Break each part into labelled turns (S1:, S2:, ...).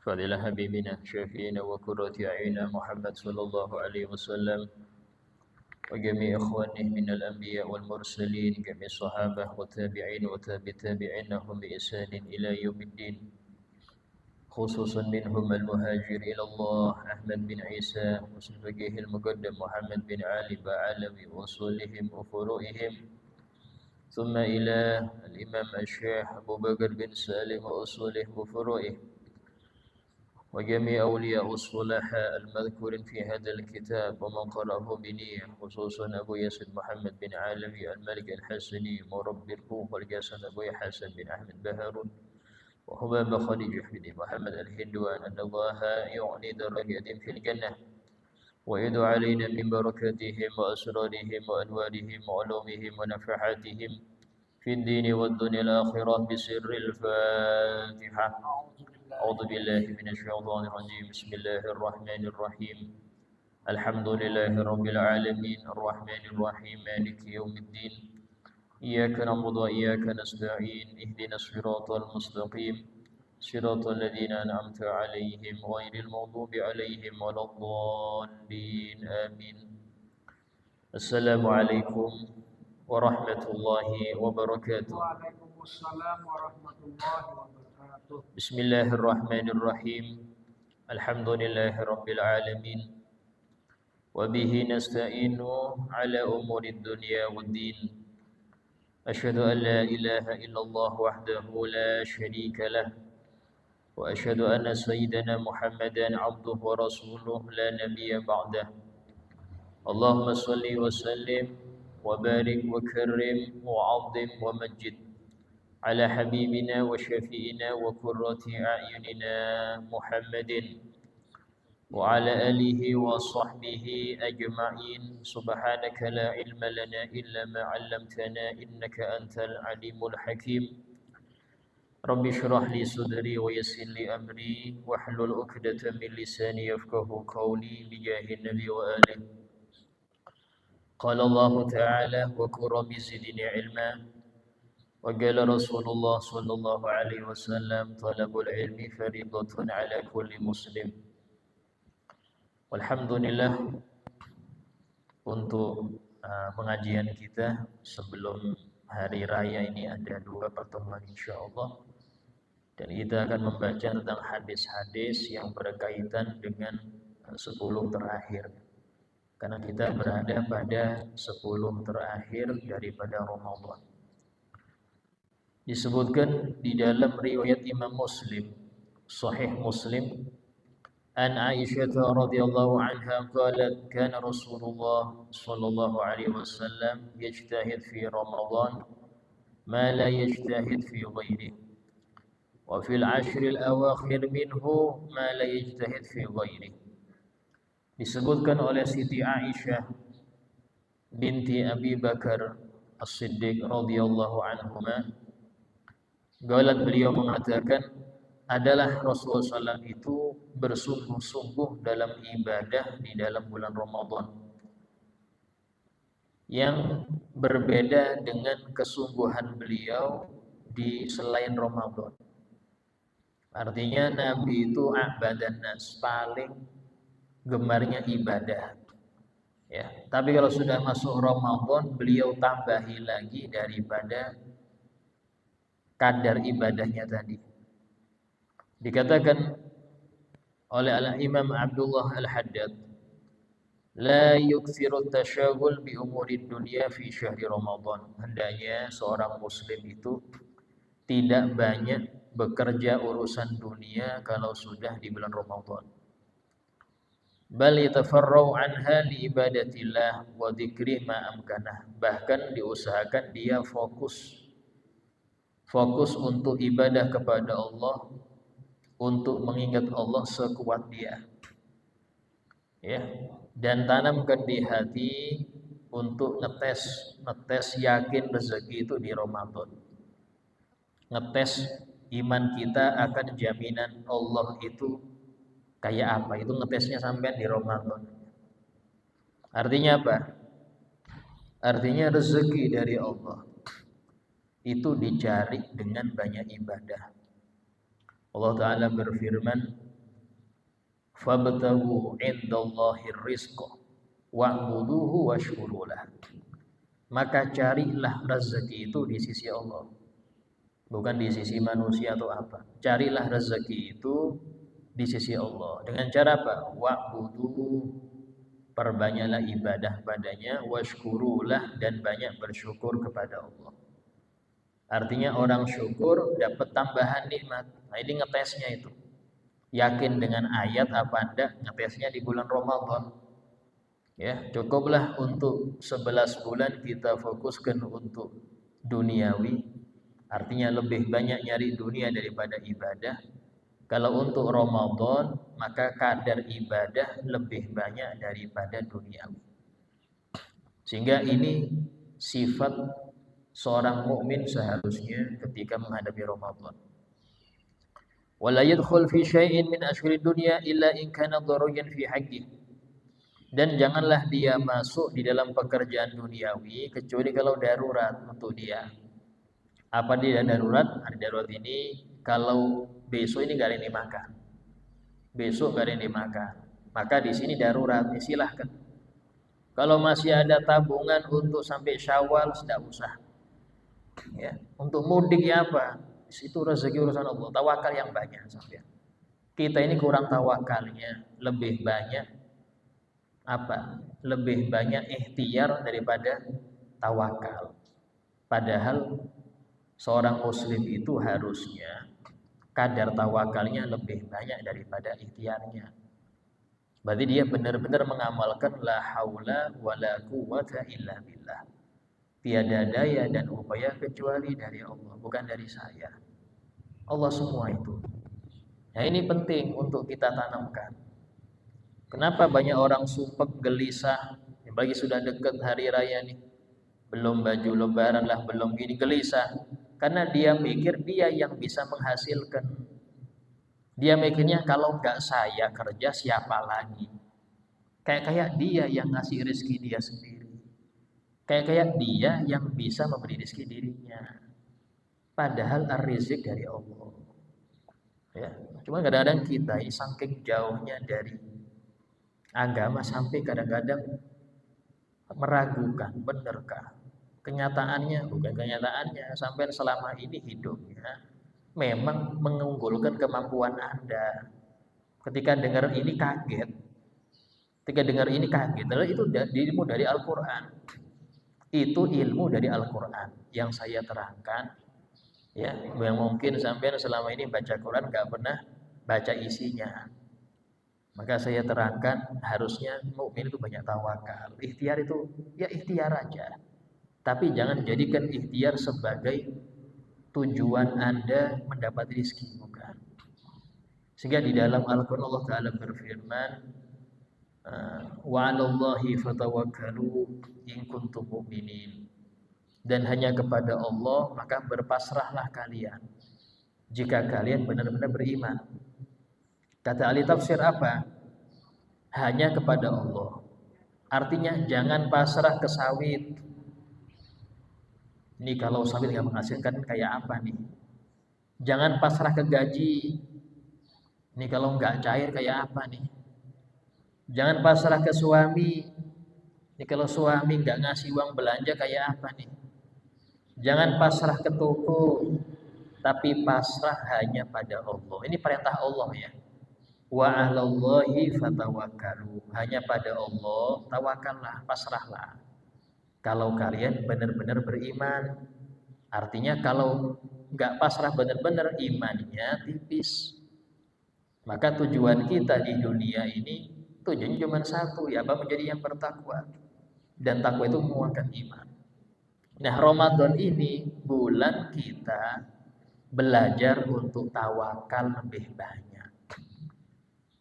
S1: فضل حبيبنا شفينا وقرة أعيننا محمد صلى الله عليه وسلم وجميع إخوانه من الأنبياء والمرسلين جميع الصحابة والتابعين وتابعين لهم بإحسان إلى يوم الدين خصوصا منهم المهاجر إلى الله أحمد بن عيسى وسلفقه المقدم محمد بن علي بعلم وصولهم وفروعهم ثم إلى الإمام الشيخ أبو بكر بن سالم وأصوله وفروعه وجميع أولياء الصلحاء المذكور في هذا الكتاب ومن قرأه بنية خصوصا أبو ياسر محمد بن علوي الملك الحسني مربي الكوفة والجسد أبو حسن بن أحمد بهارون وحباب خديجة بن محمد الهندوان أن الله يعني درجات في الجنة ويدعو علينا من بركاتهم وأسرارهم وأنوارهم وعلومهم ونفحاتهم في الدين والدنيا الآخرة بسر الفاتحة. أعوذ بالله من الشيطان الرجيم. بسم الله الرحمن الرحيم. الحمد لله رب العالمين الرحمن الرحيم مالك يوم الدين إياك نعبد وإياك نستعين اهدنا الصراط المستقيم صراط الذين أنعمت عليهم غير المغضوب عليهم ولا الضالين آمين. السلام عليكم ورحمة الله وبركاته.
S2: Waalaikumsalam warahmatullahi wabarakatuh.
S1: بسم الله الرحمن الرحيم. الحمد لله رب العالمين وبه نستعين على أمور الدنيا والدين. أشهد أن لا إله إلا الله وحده لا شريك له وأشهد أن سيدنا محمدا عبده ورسوله لا نبي بعده. اللهم صل وسلم وبارك وكرم وعظم ومجد على حبيبنا وشفيئنا وقرة أعيننا محمد وعلى آله وصحبه أجمعين. سبحانك لا علم لنا إلا ما علمتنا إنك أنت العليم الحكيم. رب اشرح لي صدري ويسر لي أمري واحلل عقدة من لساني يفقه قولي بجاه النبي وآله. قال الله تعالى وقل رب زدني علما وقال رسول الله صلى الله عليه وسلم طلب العلم فريضة على كل مسلم. Alhamdulillah untuk pengajian kita sebelum hari raya ini ada 2 pertemuan insyaallah, dan kita akan membaca tentang hadis-hadis yang berkaitan dengan 10 terakhir, karena kita berada pada 10 terakhir daripada Ramadan. Disebutkan di dalam riwayat Imam Muslim, Sahih Muslim, an Aisyah radhiyallahu anha qalat kana Rasulullah sallallahu alaihi wasallam yajtahid fi Ramadan ma la yajtahid fi ghairihi wa fil ashril awakhir minhu ma la yajtahid fi ghairihi. Disebutkan oleh Siti Aisyah binti Abi Bakar As-Siddiq radhiyallahu anhuma, galat beliau mengatakan, adalah Rasulullah SAW itu bersungguh-sungguh dalam ibadah di dalam bulan Ramadan yang berbeda dengan kesungguhan beliau di selain Ramadan. Artinya Nabi itu abadan nas, paling gemarnya ibadah. Ya, tapi kalau sudah masuk Ramadan beliau tambahi lagi daripada kadar ibadahnya tadi. Dikatakan oleh Al-Imam Abdullah Al-Haddad, la yukthiru tasyaghul bi umurid dunya fi syahri Ramadan. Hendaknya seorang muslim itu tidak banyak bekerja urusan dunia kalau sudah di bulan Ramadan. Bal yatafarrau anha li ibadatillah wa dzikri ma amkanah. Bahkan diusahakan dia fokus untuk ibadah kepada Allah, untuk mengingat Allah sekuat dia, ya, dan tanamkan di hati untuk ngetes yakin rezeki itu di Ramadan, ngetes iman kita akan jaminan Allah itu kayak apa, itu ngetesnya sampai di Ramadan. Artinya apa? Artinya rezeki dari Allah itu dicari dengan banyak ibadah. Allah Ta'ala berfirman, Fabtaghu 'indallahir rizqa wa'buduhu washkurulah. Maka carilah rezeki itu di sisi Allah, bukan di sisi manusia atau apa. Carilah rezeki itu di sisi Allah. Dengan cara apa? Wa'buduhu, perbanyaklah ibadah padanya, washkurulah, dan banyak bersyukur kepada Allah. Artinya orang syukur dapat tambahan nikmat. Nah, ini ngetesnya itu. Yakin dengan ayat apa enggak, ngetesnya di bulan Ramadan. Ya, cukuplah untuk 11 bulan kita fokuskan untuk duniawi. Artinya lebih banyak nyari dunia daripada ibadah. Kalau untuk Ramadan, maka kadar ibadah lebih banyak daripada duniawi. Sehingga ini sifat seorang mukmin seharusnya ketika menghadapi Ramadan. Wala yadkhul fi syai'in min ashhurid dunya illa in kana daruyan fi haqqihi. Dan janganlah dia masuk di dalam pekerjaan duniawi kecuali kalau darurat untuk dia. Apa dia darurat? Hari darurat ini kalau besok ini gak ada yang dimakan, besok gak ada yang dimakan, maka di sini darurat, ya silahkan. Kalau masih ada tabungan untuk sampai Syawal, tidak usah. Ya, untuk mudik ya apa? Itu rezeki urusan Allah. Tawakal yang banyak sampai. Kita ini kurang tawakalnya, lebih banyak apa? Lebih banyak ikhtiar daripada tawakal. Padahal seorang muslim itu harusnya kadar tawakalnya lebih banyak daripada ikhtiarnya. Berarti dia benar-benar mengamalkan la haula wala quwwata illa billah. Tiada daya dan upaya kecuali dari Allah, bukan dari saya. Allah semua itu. Nah, ini penting untuk kita tanamkan. Kenapa banyak orang sumpek, gelisah, bagi sudah dekat hari raya nih, belum baju lebaran lah, belum gini, gelisah. Karena dia mikir dia yang bisa menghasilkan. Dia mikirnya kalau nggak saya kerja siapa lagi? Kayak dia yang ngasih rezeki dia sendiri. Kayak dia yang bisa memberi rezeki dirinya. Padahal ar-rizq dari Allah. Ya, cuma kadang-kadang kita saking jauhnya dari agama sampai kadang-kadang meragukan, benarkah kenyataannya? Bukan kenyataannya, sampai selama ini hidupnya memang mengunggulkan kemampuan Anda. Ketika dengar ini kaget, itu ilmu dari Al-Quran. Itu ilmu dari Al-Quran yang saya terangkan. Ya, yang mungkin sampai selama ini baca Quran gak pernah baca isinya. Maka saya terangkan harusnya mukmin itu banyak tawakal. Ikhtiar itu ya ikhtiar aja. Tapi jangan jadikan ikhtiar sebagai tujuan Anda mendapat rezeki, bukan. Sehingga di dalam Al-Qur'an Allah Ta'ala berfirman, wa 'alallahi fatawakkalu in kuntum mu'minin. Dan hanya kepada Allah maka berpasrahlah kalian jika kalian benar-benar beriman. Kata ahli tafsir apa? Hanya kepada Allah. Artinya jangan pasrah ke sawit. Ini kalau sawit nggak menghasilkan kayak apa nih? Jangan pasrah ke gaji. Ini kalau nggak cair kayak apa nih? Jangan pasrah ke suami. Ini kalau suami nggak ngasih uang belanja kayak apa nih? Jangan pasrah ke toko, tapi pasrah hanya pada Allah. Ini perintah Allah ya. Wa 'alallahi fatawakkalu. Hanya pada Allah tawakallah, pasrahlah. Kalau kalian benar-benar beriman. Artinya kalau nggak pasrah benar-benar, imannya tipis. Maka tujuan kita di dunia ini tujuannya cuma satu, ya apa? Menjadi yang bertakwa. Dan takwa itu menguatkan iman. Nah, Ramadan ini bulan kita belajar untuk tawakal lebih banyak.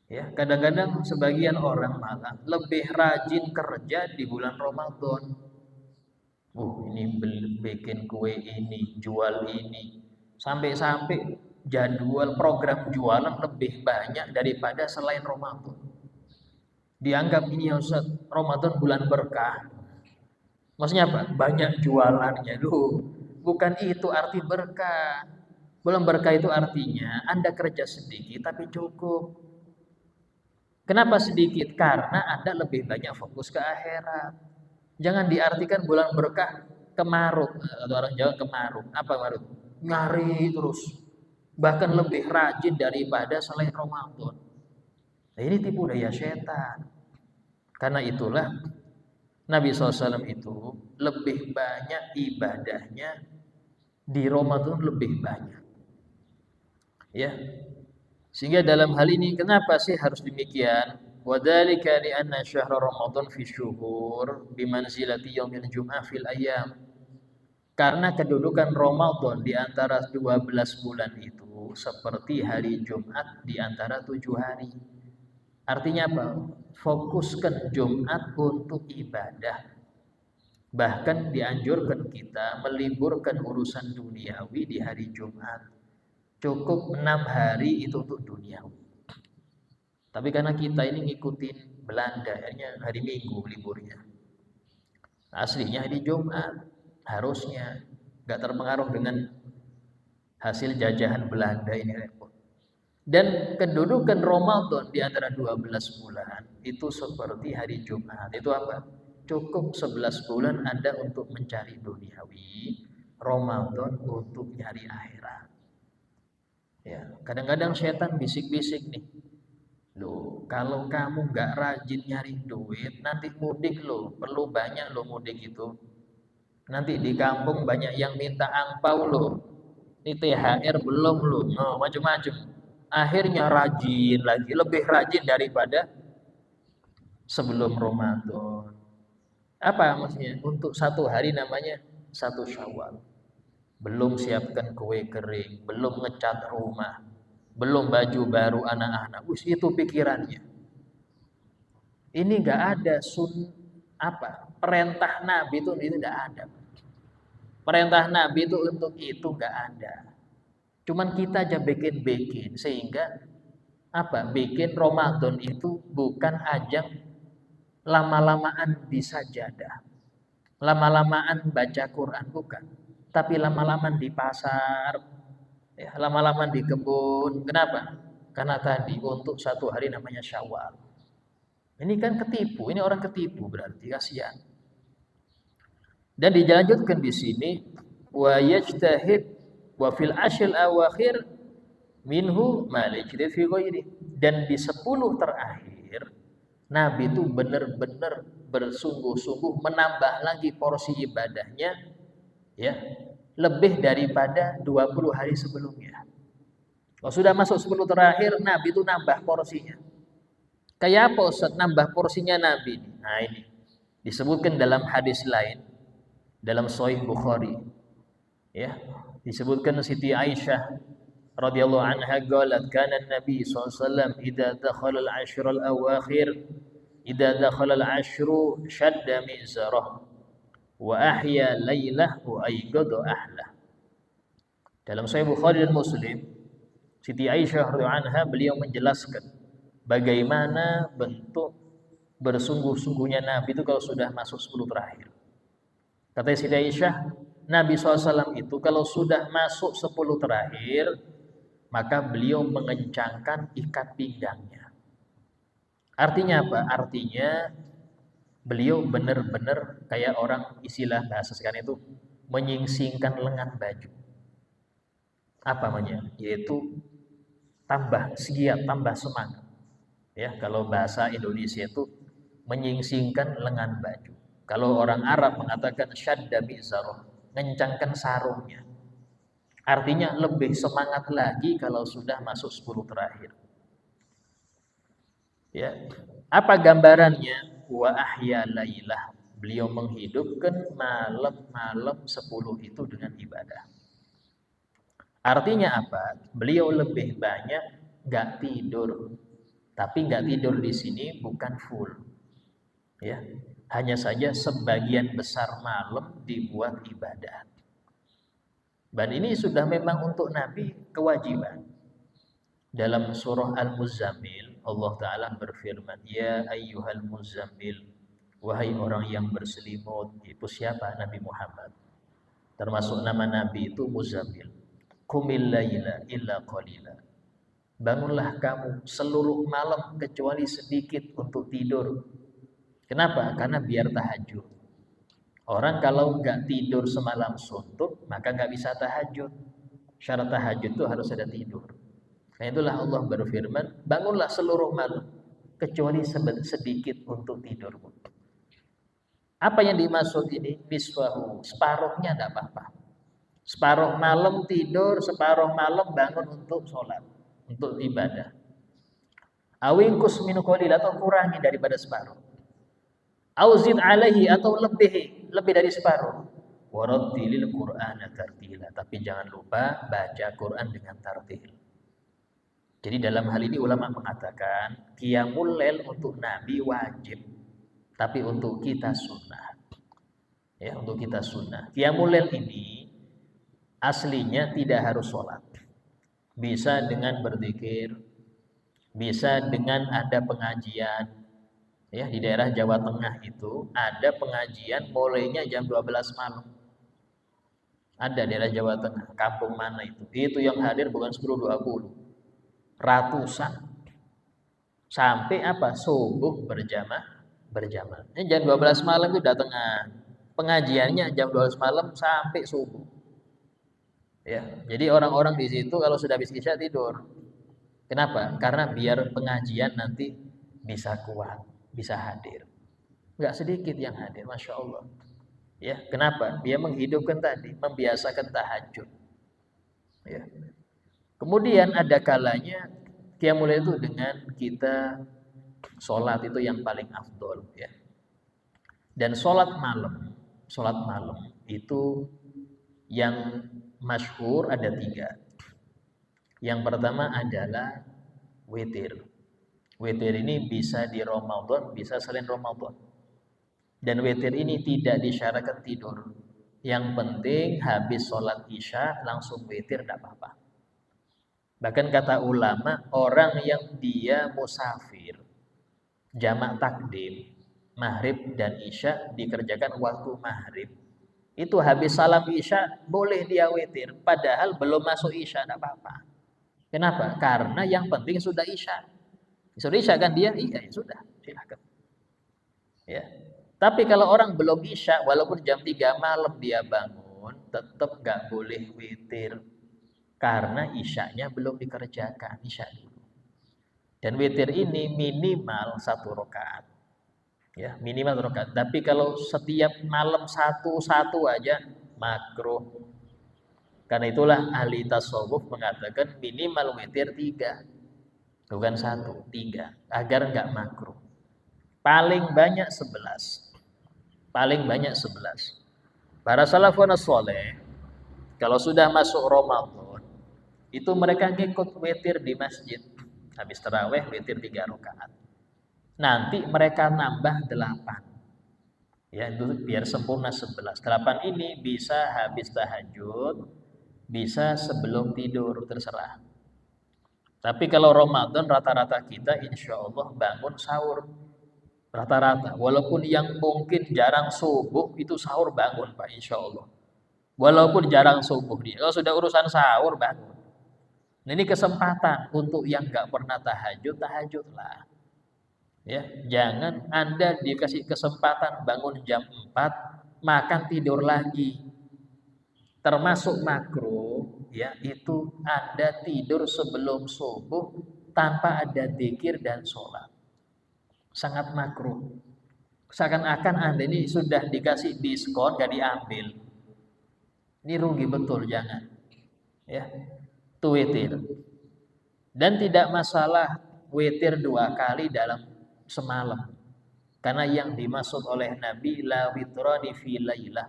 S1: Ya, kadang-kadang sebagian orang malah lebih rajin kerja di bulan Ramadan. Ini bikin kue ini, jual ini. Sampai-sampai jadwal program jualan lebih banyak daripada selain Ramadan. Dianggap ini ya Ustaz, Ramadan bulan berkah. Maksudnya apa? Banyak jualannya. Bukan itu arti berkah. Bulan berkah itu artinya Anda kerja sedikit tapi cukup. Kenapa sedikit? Karena Anda lebih banyak fokus ke akhirat. Jangan diartikan bulan berkah kemaruk, atau orang Jawa kemaruk. Apa maruk? Nyari terus. Bahkan lebih rajin daripada selain Ramadan. Nah, ini tipu daya setan. Karena itulah Nabi SAW itu lebih banyak ibadahnya di Ramadan lebih banyak. Ya. Sehingga dalam hal ini kenapa sih harus demikian? Wadzalika li anna syahra Ramadan fi syuhur bimanzilati yaumil jum'ah fil ayyam. Karena kedudukan Ramadan di antara 12 bulan itu seperti hari Jumat di antara 7 hari. Artinya apa? Fokuskan Jumat untuk ibadah. Bahkan dianjurkan kita meliburkan urusan duniawi di hari Jumat. Cukup 6 hari itu untuk duniawi. Tapi karena kita ini ngikutin Belanda, akhirnya hari Minggu liburnya. Aslinya hari Jumat, harusnya nggak terpengaruh dengan hasil jajahan Belanda ini repot. Dan kedudukan Ramadan di antara 12 bulan itu seperti hari Jumat. Itu apa? Cukup 11 bulan Anda untuk mencari duniawi, Ramadan untuk nyari akhirat. Ya, kadang-kadang setan bisik-bisik nih. Loh, kalau kamu nggak rajin nyari duit, nanti mudik loh, perlu banyak loh mudik itu. Nanti di kampung banyak yang minta angpau loh. Ini THR belum loh, no, macam-macam. Akhirnya rajin lagi, lebih rajin daripada sebelum Ramadan. Apa maksudnya? Untuk satu hari namanya satu Syawal. Belum siapkan kue kering, belum ngecat rumah, belum baju baru anak-anak. Itu pikirannya. Ini nggak ada perintah Nabi itu tidak ada. Perintah Nabi itu untuk itu nggak ada. Cuman kita aja bikin-bikin sehingga bikin Ramadan itu bukan ajang lama-lamaan di sajadah, lama-lamaan baca Quran bukan, tapi lama-lamaan di pasar, ya, lama-lamaan di kebun. Kenapa? Karena tadi untuk satu hari namanya Syawal. Ini kan ketipu, ini orang ketipu berarti kasihan. Dan dilanjutkan di sini wa yajtahid wa fil ashil awakhir minhu malijri fi ghairi. Dan di 10 terakhir Nabi itu benar-benar bersungguh-sungguh menambah lagi porsi ibadahnya, ya, lebih daripada 20 hari sebelumnya. Kalau sudah masuk 10 terakhir, Nabi itu nambah porsinya. Kayak apa Ustaz nambah porsinya Nabi? Nah ini disebutkan dalam hadis lain, dalam Sahih Bukhari, ya, disebutkan Siti Aisyah radhiyallahu anha qalat kana an-nabi sallallahu alaihi wasallam idza dakhala al-ashr al-awakhir idza dakhala al-ashru shadda mizarah wa ahya lailah wa aygada ahlah. Dalam Sahih Bukhari dan Muslim, Siti Aisyah radhiyallahu anha beliau menjelaskan bagaimana bentuk bersungguh-sungguhnya Nabi itu kalau sudah masuk 10 terakhir. Kata Siti Aisyah, Nabi SAW itu kalau sudah masuk 10 terakhir, maka beliau mengencangkan ikat pinggangnya. Artinya apa? Artinya beliau benar-benar kayak orang, istilah bahasa sekarang itu, menyingsingkan lengan baju. Apa namanya? Yaitu tambah giat, tambah semangat. Ya, kalau bahasa Indonesia itu menyingsingkan lengan baju. Kalau orang Arab mengatakan syadda mizarah, ngencangkan sarungnya. Artinya lebih semangat lagi kalau sudah masuk 10 terakhir. Ya. Apa gambarannya? Wa ahya lailah. Beliau menghidupkan malam-malam 10 itu dengan ibadah. Artinya apa? Beliau lebih banyak enggak tidur. Tapi enggak tidur di sini bukan full. Ya. Hanya saja sebagian besar malam dibuat ibadah. Dan ini sudah memang untuk Nabi kewajiban. Dalam surah Al-Muzammil, Allah Ta'ala berfirman, ya ayyuhal muzammil, wahai orang yang berselimut. Itu siapa? Nabi Muhammad. Termasuk nama Nabi itu Muzammil. Qumil laila illa qalila. bangunlah kamu seluruh malam kecuali sedikit untuk tidur. Kenapa? Karena biar tahajud. Orang kalau nggak tidur semalam suntuk, maka nggak bisa tahajud. Syarat tahajud itu harus ada tidur. Nah itulah Allah berfirman, bangunlah seluruh malam kecuali sedikit untuk tidur. Apa yang dimaksud ini? Niswahu, separuhnya tidak apa-apa. Separuh malam tidur, separuh malam bangun untuk sholat, untuk ibadah. Awingkus min qalil, atau kurangi daripada separuh. Auzid alaihi, atau lebih dari separuh. Warattilil Qur'ana tartila, tapi jangan lupa baca Quran dengan tartil. Jadi dalam hal ini ulama mengatakan qiyamul lail untuk Nabi wajib, tapi untuk kita sunnah. Ya, untuk kita sunnah. Qiyamul lail ini aslinya tidak harus sholat. Bisa dengan berzikir, bisa dengan ada pengajian. Ya, di daerah Jawa Tengah itu ada pengajian mulainya jam 12 malam. Ada daerah Jawa Tengah, kampung mana itu? Itu yang hadir bukan 10-20. Ratusan. Sampai apa? Subuh berjamaah. Ini jam 12 malam itu datang pengajiannya jam 12 malam sampai subuh. Ya, jadi orang-orang di situ kalau sudah habis isya tidur. Kenapa? Karena biar pengajian nanti bisa kuat, bisa hadir. Enggak sedikit yang hadir, masya Allah. Ya, kenapa? Dia menghidupkan tadi, membiasakan tahajud. Ya. Kemudian ada kalanya qiyamul lail itu dengan kita sholat itu yang paling afdol, ya. Dan sholat malam itu yang masyhur ada 3. Yang pertama adalah witir. Witir ini bisa di Ramadan, bisa selain Ramadan. Dan witir ini tidak disyaratkan tidur. Yang penting habis sholat isya langsung witir, tidak apa-apa. Bahkan kata ulama, orang yang dia musafir, jamak takdim, maghrib dan isya dikerjakan waktu maghrib, itu habis salam isya boleh dia witir, padahal belum masuk isya, tidak apa-apa. Kenapa? Karena yang penting sudah isya. Sudah isya kan dia? Iya, ya sudah, silakan. Ya. Tapi kalau orang belum isya, walaupun jam 3 malam dia bangun, tetap nggak boleh witir. Karena isyanya belum dikerjakan, isya dulu. Dan witir ini minimal 1 rakaat. Ya, minimal 1 rakaat. Tapi kalau setiap malam satu aja makruh. Karena itulah ahli tasawuf mengatakan minimal witir 3. Bukan 1, 3. Agar enggak makruh. Paling banyak 11. Paling banyak 11. Para salafun saleh kalau sudah masuk Ramadan itu mereka ngikut witir di masjid. Habis tarawih witir 3 rakaat. Nanti mereka nambah 8. Ya, itu biar sempurna 11. 8 ini bisa habis tahajud, bisa sebelum tidur, terserah. Tapi kalau Ramadan rata-rata kita insya Allah bangun sahur. Rata-rata. Walaupun yang mungkin jarang subuh itu sahur bangun Pak, insya Allah. Walaupun jarang subuh dia. Kalau sudah urusan sahur bangun. Nah, ini kesempatan untuk yang nggak pernah tahajud, tahajudlah. Ya, jangan Anda dikasih kesempatan bangun jam 4, makan tidur lagi. Termasuk makruh, ya, itu Anda tidur sebelum subuh tanpa ada zikir dan sholat. Sangat makruh. Seakan-akan Anda ini sudah dikasih diskon, gak diambil. Ini rugi betul, jangan. Ya, itu witir. Dan tidak masalah witir 2 kali dalam semalam. Karena yang dimaksud oleh Nabi la witrani fi lailah.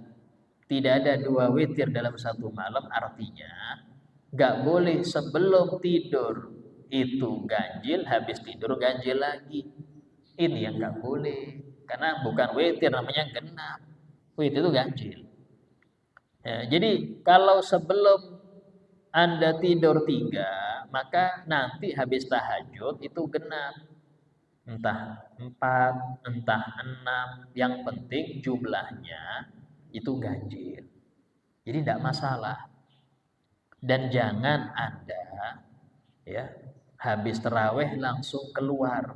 S1: Tidak ada 2 witir dalam 1 malam, artinya gak boleh sebelum tidur itu ganjil, habis tidur ganjil lagi. Ini yang gak boleh. Karena bukan witir, namanya genap. Witir itu ganjil. Ya, jadi kalau sebelum Anda tidur 3, maka nanti habis tahajud itu genap. Entah 4, entah 6, yang penting jumlahnya itu ganjil. Jadi tidak masalah. Dan jangan Anda ya habis tarawih langsung keluar.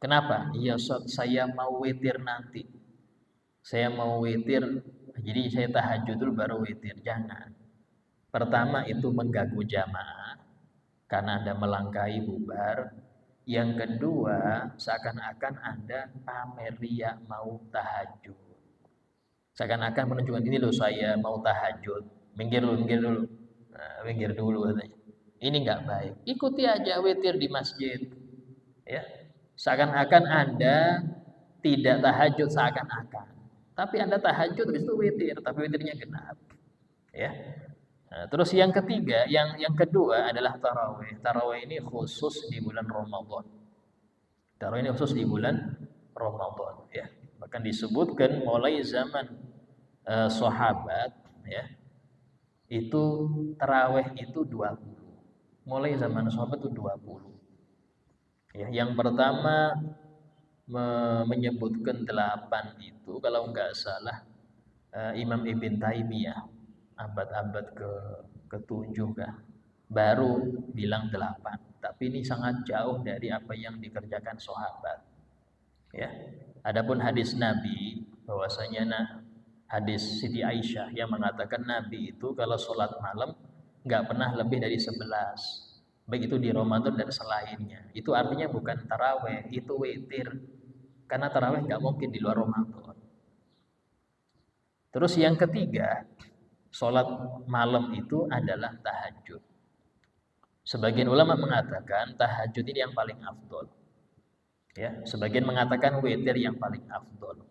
S1: Kenapa? Ya Ustaz, saya mau witir nanti. Saya mau witir, jadi saya tahajud dulu baru witir. Jangan. Pertama itu mengganggu jamaah karena Anda melangkahi bubar. Yang kedua, seakan-akan Anda pamer riya mau tahajud. Seakan-akan menunjukkan ini loh saya mau tahajud. Minggir dulu. Nah, minggir dulu katanya. Ini nggak baik. Ikuti aja witir di masjid. Ya. Seakan-akan Anda tidak tahajud seakan-akan. Tapi Anda tahajud habis itu witir, tapi witirnya genap. Ya. Nah, terus yang ketiga, yang kedua adalah tarawih. Tarawih ini khusus di bulan Ramadan. Tarawih ini khusus di bulan Ramadan, ya. Bahkan disebutkan mulai zaman sahabat, ya. Itu tarawih itu 20. Mulai zaman sahabat itu 20. Ya, yang pertama menyebutkan 8 itu kalau nggak salah Imam Ibn Taimiyah abad-abad ke-7 kah, baru bilang 8. Tapi ini sangat jauh dari apa yang dikerjakan sahabat. Ya. Adapun hadis Nabi bahwasanya hadis Siti Aisyah yang mengatakan Nabi itu kalau sholat malam nggak pernah lebih dari 11. Baik itu di Ramadan dan selainnya. Itu artinya bukan taraweh, itu witir. Karena taraweh nggak mungkin di luar Ramadan. Terus yang ketiga, sholat malam itu adalah tahajud. Sebagian ulama mengatakan tahajud ini yang paling afdol. Ya, sebagian mengatakan witir yang paling afdol.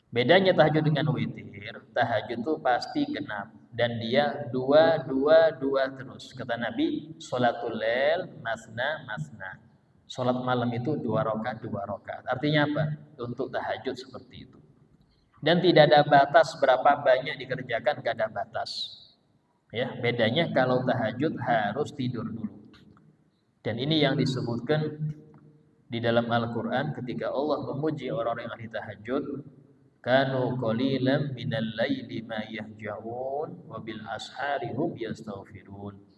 S1: Bedanya tahajud dengan witir, tahajud itu pasti genap dan dia dua terus. Kata Nabi, sholatul lail masna. Sholat malam itu 2 rakaat. Artinya apa? Untuk tahajud seperti itu. Dan tidak ada batas berapa banyak dikerjakan, gak ada batas. Ya, bedanya kalau tahajud harus tidur dulu. Dan ini yang disebutkan di dalam Al-Qur'an ketika Allah memuji orang-orang yang ahli tahajud, kanu qalilan minal laili ma yahjaun wa bil ashari hum yastaghfirun.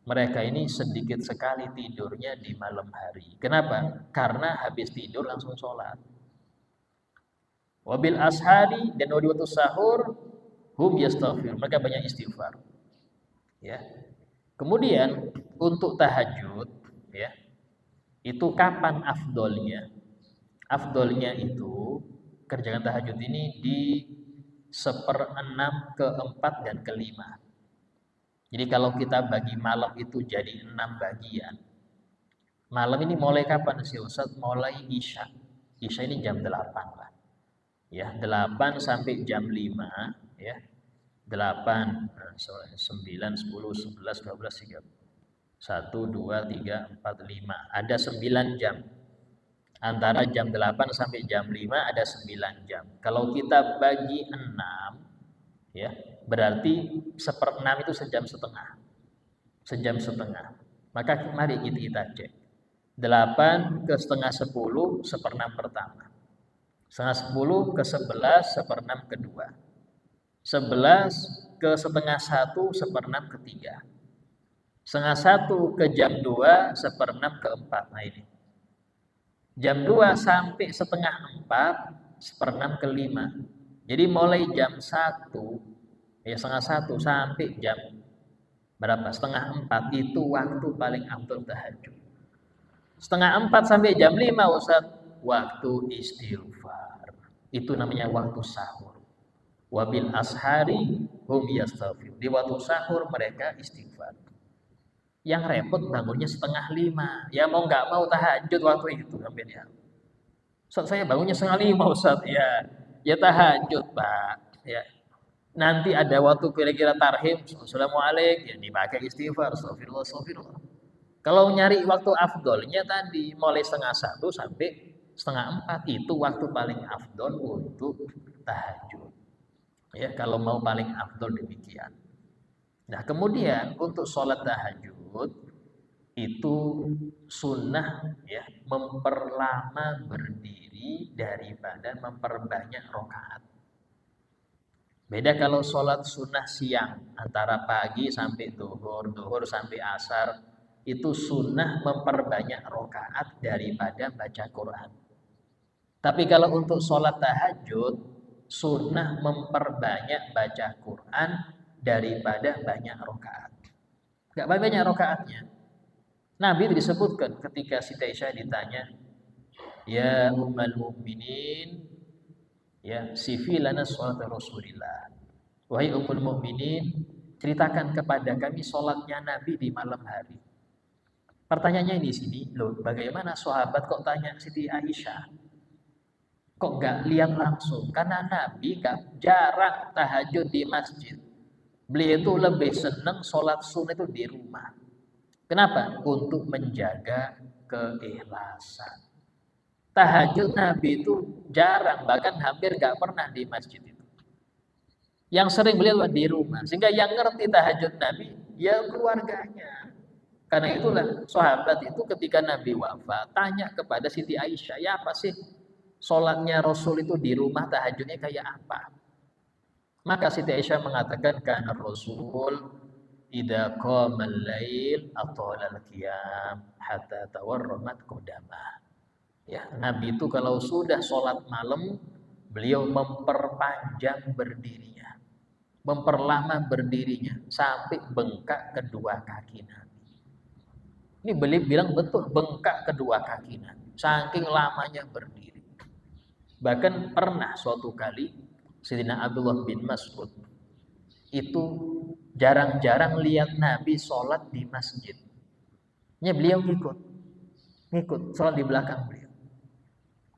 S1: Mereka ini sedikit sekali tidurnya di malam hari. Kenapa? Karena habis tidur langsung sholat. Wabil ashari dan waktu sahur hum yastaghfir. Mereka banyak istighfar. Ya. Kemudian untuk tahajud, ya, itu kapan afdolnya? Afdolnya itu kerjakan tahajud ini di 1/6, ke-4 dan ke-5. Jadi kalau kita bagi malam itu jadi 6 bagian. Malam ini mulai kapan sih Ustaz? Mulai Isya. Isya ini jam 8 lah. Ya, 8 sampai jam 5, ya. 8, 9, 10, 11, 12, 13. 1, 2, 3, 4, 5. Ada 9 jam. Antara jam 8 sampai jam 5 ada 9 jam. Kalau kita bagi 6, ya, berarti 1/6 itu sejam setengah. Sejam setengah. Maka mari kita cek. 8 ke setengah 10, 1/6 pertama. Setengah 10 ke 11, 1/6 kedua. 11 ke setengah 1, 1/6 ketiga. Setengah 1 ke jam 2, 1/6 keempat. Nah ini. Jam 2 sampai setengah 4, 1/6 ke-5. Jadi mulai jam 1, ya setengah 1 sampai jam berapa? Setengah 4 itu waktu paling afdol tahajud. Setengah 4 sampai jam 5 Ustaz, waktu istighfar. Itu namanya waktu sahur. Wabil ashari hum yastaghfir. Di waktu sahur mereka istighfar. Yang repot bangunnya setengah 5. Ya mau nggak mau tahajud waktu itu sampai ya. Ustaz saya bangunnya setengah 5 Ustaz. Ya tahajud Pak. Ya. Nanti ada waktu kira-kira tarhim, assalamualaikum, ya dipakai istighfar, astagfirullah. Kalau nyari waktu afdolnya tadi mulai setengah 1 sampai setengah 4 itu waktu paling afdol untuk tahajud. Ya, kalau mau paling afdol demikian. Nah, kemudian untuk sholat tahajud itu sunnah, ya, memperlama berdiri daripada memperbanyak rakaat. Beda kalau sholat sunnah siang antara pagi sampai duhur sampai asar itu sunnah memperbanyak rakaat daripada baca Quran. Tapi kalau untuk sholat tahajud, sunnah memperbanyak baca Quran daripada banyak rakaat. Gak banyak rakaatnya. Nabi disebutkan ketika Siti Aisyah ditanya, ya ummul mukminin, ya sifi lana sholat Rasulillah. Wahai ummul mukminin, ceritakan kepada kami sholatnya Nabi di malam hari. Pertanyaannya di sini, loh, bagaimana sahabat kok tanya Siti Aisyah? Kok nggak lihat langsung? Karena Nabi nggak jarang tahajud di masjid. Beliau itu lebih senang sholat sunnah itu di rumah. Kenapa? Untuk menjaga keikhlasan. Tahajud Nabi itu jarang, bahkan hampir nggak pernah di masjid itu. Yang sering beliau di rumah. Sehingga yang ngerti tahajud Nabi, ya keluarganya. Karena itulah sahabat itu ketika Nabi wafat tanya kepada Siti Aisyah, ya apa sih sholatnya Rasul itu di rumah tahajudnya kayak apa? Maka Siti Aisyah mengatakan kana Rasul idza qama al-lail atala al-qiyam hatta tawarramat qadamah. Ya, Nabi itu kalau sudah sholat malam beliau memperpanjang berdirinya, memperlama berdirinya sampai bengkak kedua kaki Nabi. Ini beliau bilang betul, bengkak kedua kaki Nabi, saking lamanya berdiri. Bahkan pernah suatu kali Sayyidina Abdullah bin Mas'ud itu jarang-jarang lihat Nabi sholat di masjid. Beliau ngikut sholat di belakang beliau.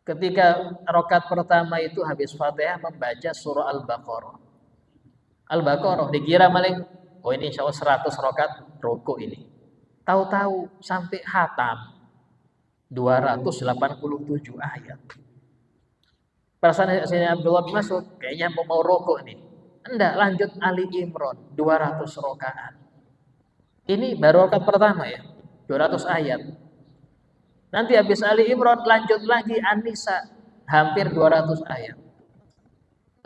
S1: Ketika rakaat pertama itu habis Fatihah membaca surah Al-Baqarah. Al-Baqarah dikira maling, oh ini insya Allah 100 rakaat ruku ini. Tahu-tahu sampai khatam 287 ayat. Perasaan Sayyidina Abdullah bin Mas'ud kayaknya mau rokok nih. Enggak, lanjut Ali Imran 200 rakaat. Ini baru rakaat pertama ya, 200 ayat. Nanti habis Ali Imran lanjut lagi An-Nisa hampir 200 ayat.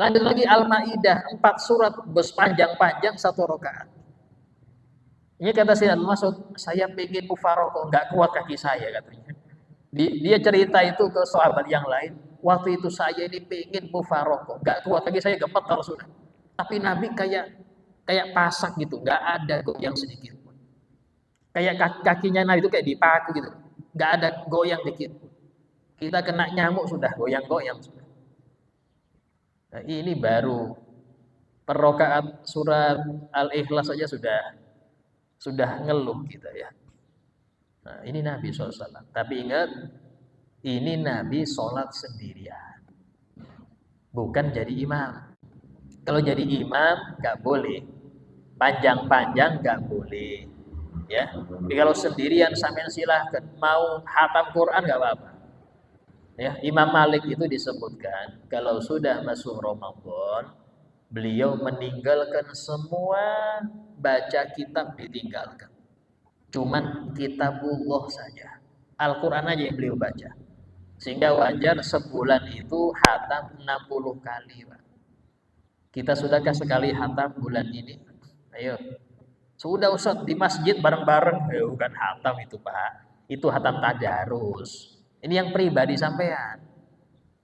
S1: Lanjut lagi Al-Maidah 4 surat panjang-panjang 1 rakaat. Ini kata Sayyidina Mas'ud, saya pengen mufarokoh, enggak kuat kaki saya katanya. Dia cerita itu ke sahabat yang lain. Waktu itu saya ini pengen mufarokoh, enggak kuat kaki saya gemetar sudah. Tapi Nabi kayak pasak gitu, enggak ada goyang sedikit pun. Kayak kakinya Nabi itu kayak dipaku gitu, enggak ada goyang dikit pun. Kita kena nyamuk sudah goyang-goyang sudah. Nah, ini baru per rakaat surat Al-Ikhlas saja sudah ngeluh kita ya. Nah, ini Nabi SAW. Tapi ingat, ini Nabi sholat sendirian, bukan jadi imam. Kalau jadi imam nggak boleh, panjang-panjang nggak boleh, ya. Tapi kalau sendirian sampean silahkan, mau hatam Quran nggak apa-apa. Ya, Imam Malik itu disebutkan kalau sudah masuk Ramadan, beliau meninggalkan semua baca kitab ditinggalkan. Cuman kitabullah saja. Al-Quran aja yang beliau baca. Sehingga wajar sebulan itu hatam 60 kali, Pak. Kita sudahkah sekali hatam bulan ini? Ayo. Sudah Ustaz di masjid bareng-bareng. Bukan hatam itu, Pak. Itu hatam tadarus. Ini yang pribadi sampean.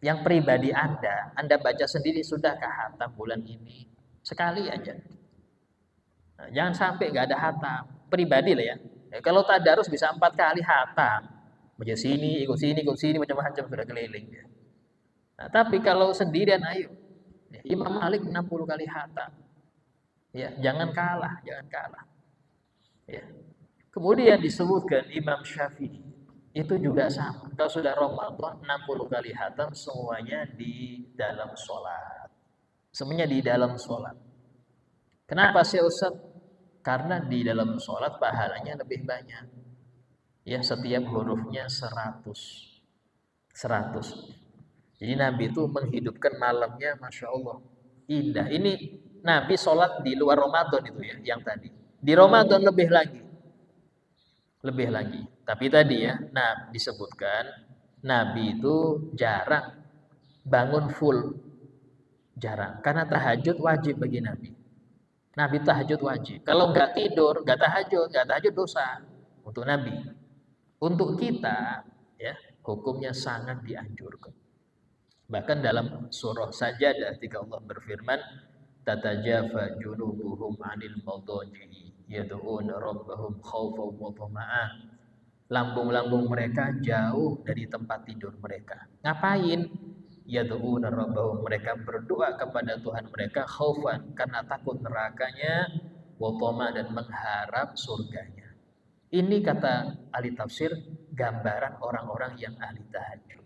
S1: Yang pribadi Anda baca sendiri sudahkah hatam bulan ini? Sekali aja. Nah, jangan sampai nggak ada hatam. Pribadi lah ya. Kalau tadarus bisa 4 kali hatam. Baca sini, ikut sini, macam-macam sudah keliling. Ya. Nah, tapi kalau sendirian ayo. Ya, Imam Malik 60 kali hatam. Ya, jangan kalah. Ya. Kemudian disebutkan Imam Syafi'i itu juga sama. Kalau sudah Ramadan 60 kali hatam semuanya di dalam sholat. Semuanya di dalam sholat. Kenapa sih Ustaz? Karena di dalam sholat pahalanya lebih banyak. Ya, setiap hurufnya 100. Jadi Nabi itu menghidupkan malamnya, Masya Allah, indah. Ini Nabi sholat di luar Ramadan itu ya, yang tadi. Di Ramadan lebih lagi. Tapi tadi ya, nah disebutkan Nabi itu jarang bangun full, jarang. Karena tahajud wajib bagi Nabi. Nabi tahajud wajib. Kalau nggak tidur, nggak tahajud dosa. untuk Nabi. Untuk kita, ya, hukumnya sangat dianjurkan. Bahkan dalam surah Sajadah ketika Allah berfirman, tatajafa junubuhum 'anil madaji'i yad'una rabbahum khaufan wa tama'an. Lambung-lambung mereka jauh dari tempat tidur mereka. Ngapain? Yad'una rabbahum, mereka berdoa kepada Tuhan mereka khaufan, karena takut nerakanya, wa tama, dan mengharap surganya. Ini kata ahli tafsir gambaran orang-orang yang ahli tahajud.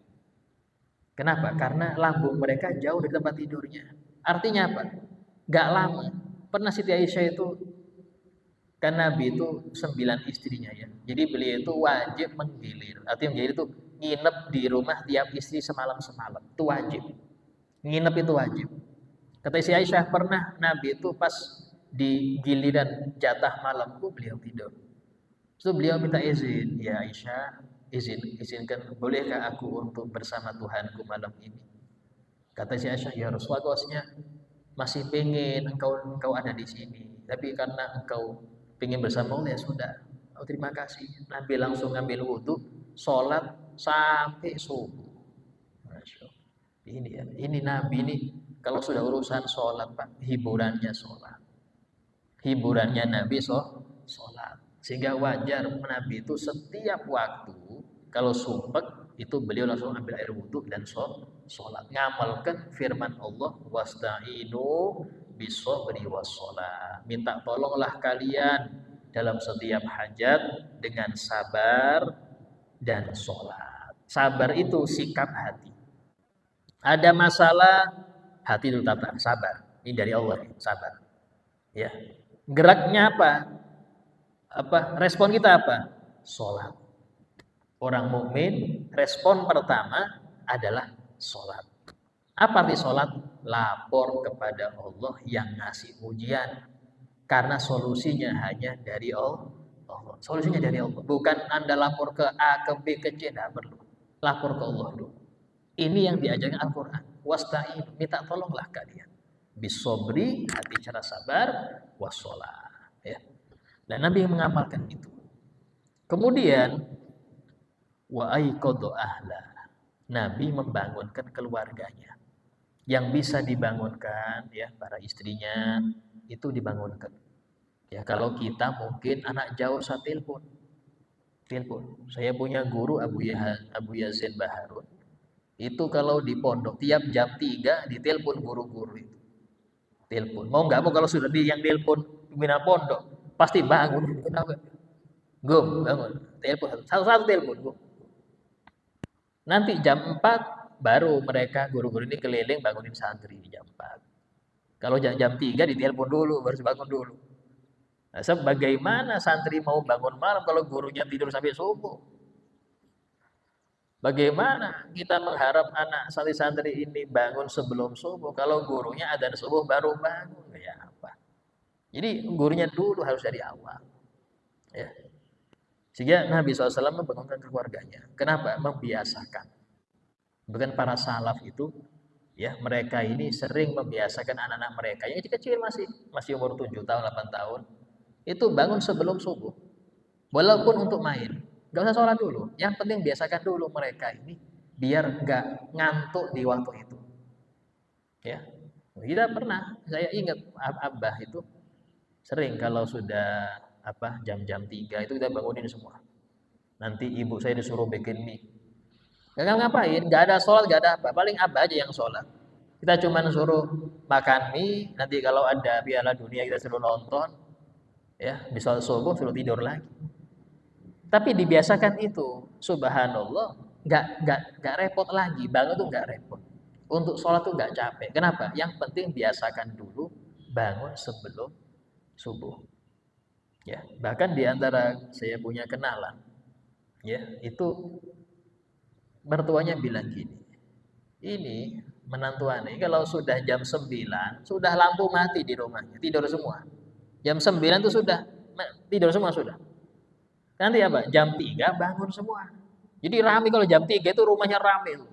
S1: Kenapa? Karena lambung mereka jauh dari tempat tidurnya. Artinya apa? Gak lama. Pernah Siti Aisyah itu, kan Nabi itu 9 istrinya ya. Jadi beliau itu wajib menggilir. Artinya menggilir itu nginep di rumah tiap istri semalam-semalam. Itu wajib. Nginep itu wajib. Kata Siti Aisyah, pernah Nabi itu pas di giliran jatah malamku beliau tidur. Terus beliau minta izin, ya Aisyah, izinkan bolehkah aku untuk bersama Tuhanku malam ini? Kata si Aisyah, ya Rasulullah, masih pengen engkau ada di sini, tapi karena engkau pengen bersama Allah, ya sudah. Oh, terima kasih. Nabi langsung ngambil wudhu, sholat sampai subuh. Masya Allah. Ini ya, ini Nabi ini kalau sudah urusan sholat, Pak, hiburannya sholat. Hiburannya Nabi sholat. Sehingga wajar Nabi itu setiap waktu kalau sumpek itu beliau langsung ambil air wudhu dan sholat. Ngamalkan firman Allah, wasta'inu bisobri wassalah. Minta tolonglah kalian dalam setiap hajat dengan sabar dan sholat. Sabar itu sikap hati. Ada masalah, hati itu tata, sabar. Ini dari Allah, sabar. Ya. Geraknya apa? Respon kita apa? Sholat. Orang mukmin respon pertama adalah sholat. Apa arti sholat? Lapor kepada Allah yang ngasih ujian. Karena solusinya hanya dari Allah. Solusinya dari Allah. Bukan Anda lapor ke A, ke B, ke C. Tidak perlu. Lapor ke Allah dulu. Ini yang diajarkan Al-Quran. Wasta'in, minta tolonglah kalian. Bisobri, hati cara sabar, wassalah. Ya. Dan Nabi mengamalkan itu. Kemudian wa aiqadha ahla. Nabi membangunkan keluarganya. Yang bisa dibangunkan ya para istrinya itu dibangunkan. Ya kalau kita mungkin anak jauh saya telepon. Saya punya guru Abu Yazin Baharun. Itu kalau di pondok tiap jam 3 ditelepon guru-guru itu. Telepon. Mau nggak mau kalau sudah yang telepon pimpinan pondok pasti bangun. Kenapa? Gum, bangun. Telepon satu-satu telepon. Gum. Nanti jam 4 baru mereka guru-guru ini keliling bangunin santri di jam 4. Kalau jam 3 ditelepon dulu, baru bangun dulu. Nah, bagaimana santri mau bangun malam kalau gurunya tidur sampai subuh? Bagaimana kita mengharap anak santri-santri ini bangun sebelum subuh kalau gurunya adzan subuh baru bangun? Ya apa? Jadi gurunya dulu harus dari awal. Ya. Sehingga Nabi SAW membangunkan keluarganya. Kenapa? Membiasakan. Bahkan para salaf itu, ya mereka ini sering membiasakan anak-anak mereka yang kecil masih umur 7 tahun, 8 tahun, itu bangun sebelum subuh. Walaupun untuk main, nggak usah sholat dulu. Yang penting biasakan dulu mereka ini biar nggak ngantuk di waktu itu. Ya, kita pernah, saya ingat Abah itu sering kalau sudah jam-jam 3 itu kita bangunin semua. Nanti ibu saya disuruh bikin mie. Gak ngapain, gak ada sholat, gak ada apa. Paling Abah aja yang sholat. Kita cuma suruh makan mie. Nanti kalau ada Piala Dunia kita suruh nonton. Ya, di sholat subuh suruh tidur lagi. Tapi dibiasakan itu, subhanallah, gak repot lagi. Bangun tuh gak repot. Untuk sholat tuh gak capek. Kenapa? Yang penting biasakan dulu bangun sebelum subuh. Ya, bahkan di antara saya punya kenalan, ya itu mertuanya bilang gini, ini menantu aneh kalau sudah jam 9 sudah lampu mati di rumahnya, tidur semua. Jam 9 itu sudah tidur semua sudah. Nanti apa? Jam 3 bangun semua. Jadi rame kalau jam 3 itu rumahnya rame.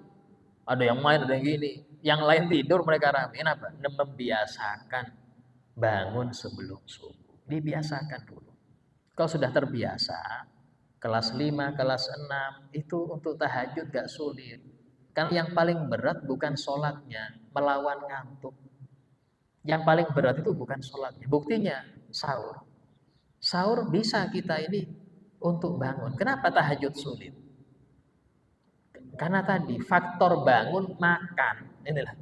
S1: Ada yang main, ada yang gini. Yang lain tidur mereka rame. Kenapa? Membiasakan bangun sebelum subuh. Dibiasakan dulu. Kalau sudah terbiasa, kelas 5, kelas 6, itu untuk tahajud gak sulit. Kan yang paling berat bukan sholatnya, melawan ngantuk. Yang paling berat itu bukan sholatnya. Buktinya sahur. Sahur bisa kita ini untuk bangun. Kenapa tahajud sulit? Karena tadi faktor bangun makan. Inilah.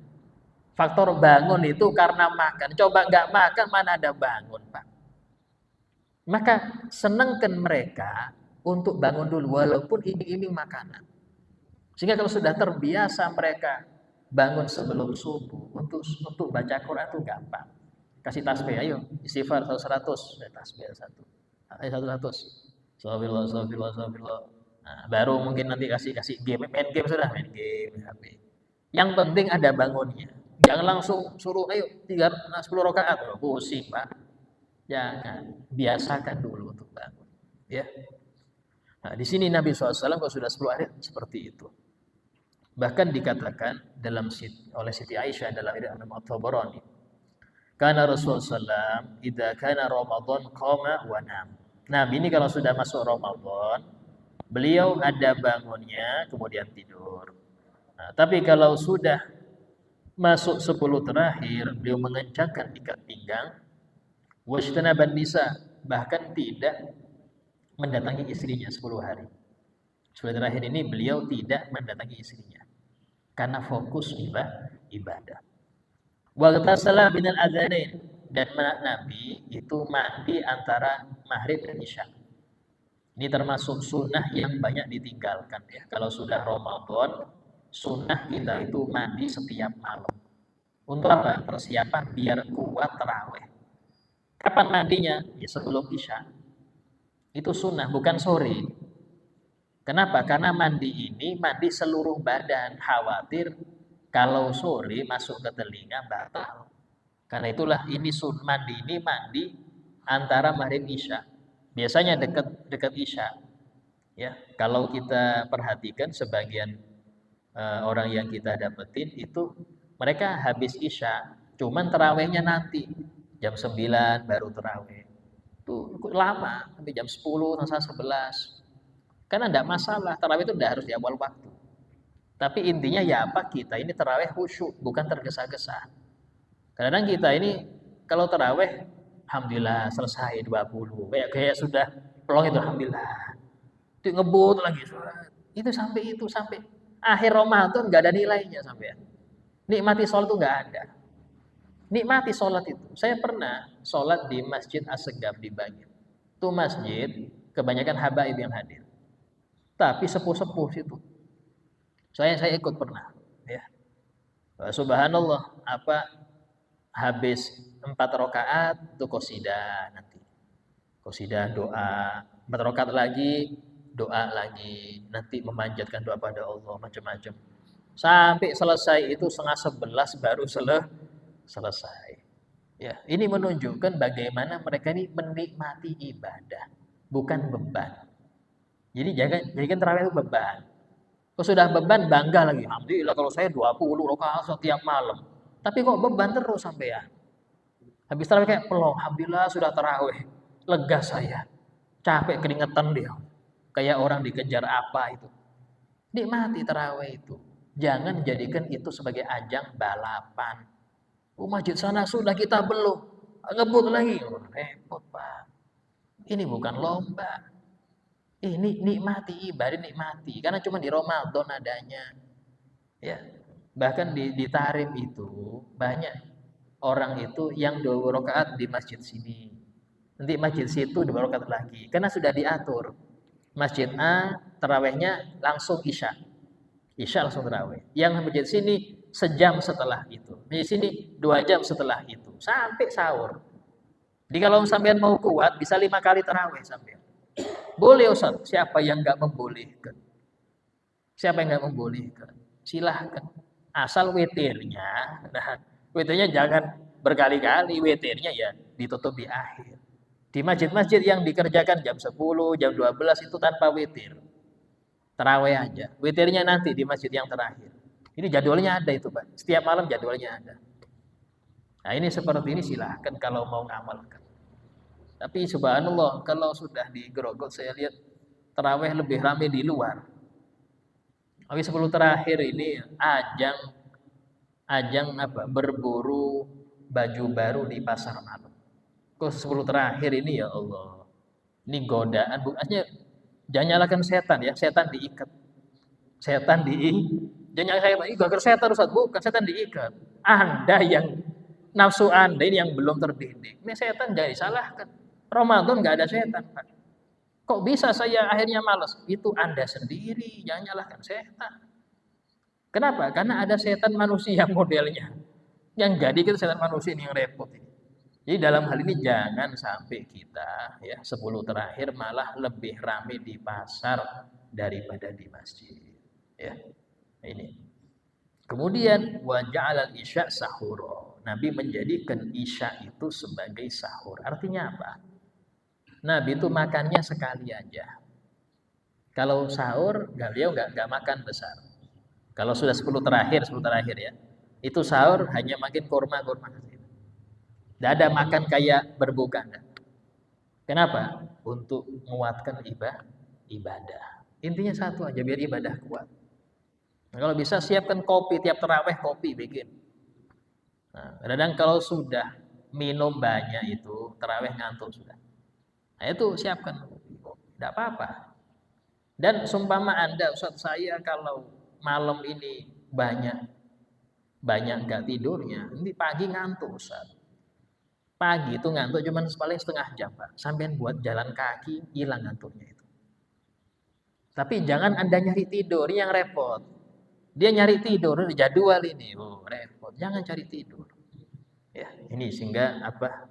S1: Faktor bangun itu karena makan. Coba nggak makan mana ada bangun, Pak. Maka senangkan mereka untuk bangun dulu walaupun iming-iming makanan. Sehingga kalau sudah terbiasa mereka bangun sebelum subuh untuk baca Quran itu gampang. Kasih tasbih, ayo istighfar 100, tasbih 1. Ayo 100. Astagfirullah, astagfirullah, astagfirullah. Nah, baru mungkin nanti kasih game, main game sudah, main game HP. Yang penting ada bangunnya. Jangan langsung suruh ayo 10 rakaat, pusing, Pak. Jangan, biasakan dulu untuk bangun, ya. Nah, di sini Nabi SAW kalau sudah 10 hari seperti itu. Bahkan dikatakan oleh Siti Aisyah dalam riwayat Imam At-Tabarani, karena Rasulullah SAW idza kana Ramadan qama wa nam. Nabi ini kalau sudah masuk Ramadan, beliau ada bangunnya kemudian tidur. Nah, tapi kalau sudah masuk 10 terakhir, beliau mengencangkan ikat pinggang, wajtanaban nisa, bahkan tidak mendatangi istrinya 10 hari. 10 terakhir ini beliau tidak mendatangi istrinya karena fokus ibadah. Waghtasala minal adzanain, dan Nabi itu mandi antara maghrib dan isya. Ini termasuk sunnah yang banyak ditinggalkan ya. Kalau sudah Ramadan, sunnah kita itu mandi setiap malam. Untuk apa? Persiapan biar kuat tarawih. Kapan mandinya? Ya sebelum isya. Itu sunnah, bukan sore. Kenapa? Karena mandi ini mandi seluruh badan. Khawatir kalau sore masuk ke telinga batal. Karena itulah ini mandi ini mandi antara maghrib isya. Biasanya dekat isya. Ya, kalau kita perhatikan sebagian orang yang kita dapetin itu mereka habis isya, cuman terawihnya nanti jam 9 baru terawih. Itu lama, sampai jam 10 sampai 11. Karena enggak masalah, terawih itu enggak harus di awal waktu. Tapi intinya ya apa, kita ini terawih khusyuk, bukan tergesa-gesa. Kadang kita ini kalau terawih, alhamdulillah selesai 20. Kayak sudah pelong itu, alhamdulillah. Itu ngebut lagi. Itu sampai akhir Ramadan enggak ada nilainya sampai. Nikmati sholat itu enggak ada. Nikmati sholat itu. Saya pernah sholat di Masjid As-Segaf di Bangil. Itu masjid kebanyakan habaib yang hadir. Tapi sepuh-sepuh situ. Saya ikut pernah, ya. Subhanallah, habis 4 rakaat itu qasidah nanti. Qasidah doa, 4 rakaat lagi, doa lagi, nanti memanjatkan doa pada Allah macam-macam. Sampai selesai itu 10:30 baru selesai. Ya, ini menunjukkan bagaimana mereka ini menikmati ibadah, bukan beban. Jadi jadikan tarawih itu beban. Kalau sudah beban bangga lagi. Alhamdulillah kalau saya 20 rakaat setiap malam. Tapi kok beban terus sampai ya. Habis tarawih kayak pelong. Alhamdulillah sudah tarawih. Lega saya. Capek keringetan dia. Kayak orang dikejar apa itu. Nikmati tarawih itu. Jangan jadikan itu sebagai ajang balapan. Masjid sana sudah kita belum. Ngebut lagi. Repot, Pak. Ini bukan lomba. Ini nikmati ibadah, nikmati. Karena cuma di Ramadan adanya. Ya. Bahkan di Tarim itu banyak orang itu yang 2 rakaat di masjid sini. Nanti masjid situ 2 rakaat lagi. Karena sudah diatur. Masjid A tarawihnya langsung isya. Isya langsung tarawih. Yang masjid sini sejam setelah itu. Di sini 2 jam setelah itu. Sampai sahur. Jadi kalau sampean mau kuat bisa 5 kali tarawih sampean. Boleh Ustaz, siapa yang enggak membolehkan? Siapa yang enggak membolehkan? Silahkan. Asal witirnya, nah witirnya jangan berkali-kali, witirnya ya ditutup di akhir. Di masjid-masjid yang dikerjakan jam 10, jam 12 itu tanpa witir. Tarawih aja. Witirnya nanti di masjid yang terakhir. Ini jadwalnya ada itu, Pak. Setiap malam jadwalnya ada. Nah, ini seperti ini silahkan kalau mau ngamalkan. Tapi subhanallah, kalau sudah di Grogol saya lihat tarawih lebih ramai di luar. Tapi 10 terakhir ini ajang apa? Berburu baju baru di pasar malam. Kok 10 terakhir ini ya Allah. Ini godaan, bukannya jangan nyalakan setan ya, setan diikat. Setan jangan nyalakan setan, itu setan Ustaz, bukan setan diikat. Anda yang nafsu Anda ini yang belum terdidik. Ini setan jangan disalahkan. Ramadan nggak ada setan, Pak. Kok bisa saya akhirnya malas? Itu Anda sendiri, jangan nyalahkan setan. Kenapa? Karena ada setan manusia modelnya. Yang jadi kita setan manusia ini yang repot ini. Jadi dalam hal ini jangan sampai kita ya 10 terakhir malah lebih ramai di pasar daripada di masjid. Ya. Ini. Kemudian wa ja'alal isya sahur. Nabi menjadikan isya itu sebagai sahur. Artinya apa? Nabi itu makannya sekali aja. Kalau sahur, beliau nggak makan besar. Kalau sudah 10 terakhir ya, itu sahur hanya makin kurma. Tidak ada makan kayak berbuka. Kenapa? Untuk menguatkan ibadah. Intinya satu aja, biar ibadah kuat. Nah, kalau bisa siapkan kopi, tiap tarawih kopi bikin. Nah, kadang kalau sudah minum banyak itu, tarawih ngantuk sudah. Nah itu siapkan, tidak apa-apa. Dan sumpama Anda, Ustaz, saya kalau malam ini banyak nggak tidurnya, nanti pagi ngantuk Ustaz. Pagi itu ngantuk cuma paling setengah jam Pak. Sampean buat jalan kaki, hilang ngantuknya itu. Tapi jangan Anda nyari tidur, ini yang repot. Dia nyari tidur, jadwal ini, repot. Jangan cari tidur. Ya, ini sehingga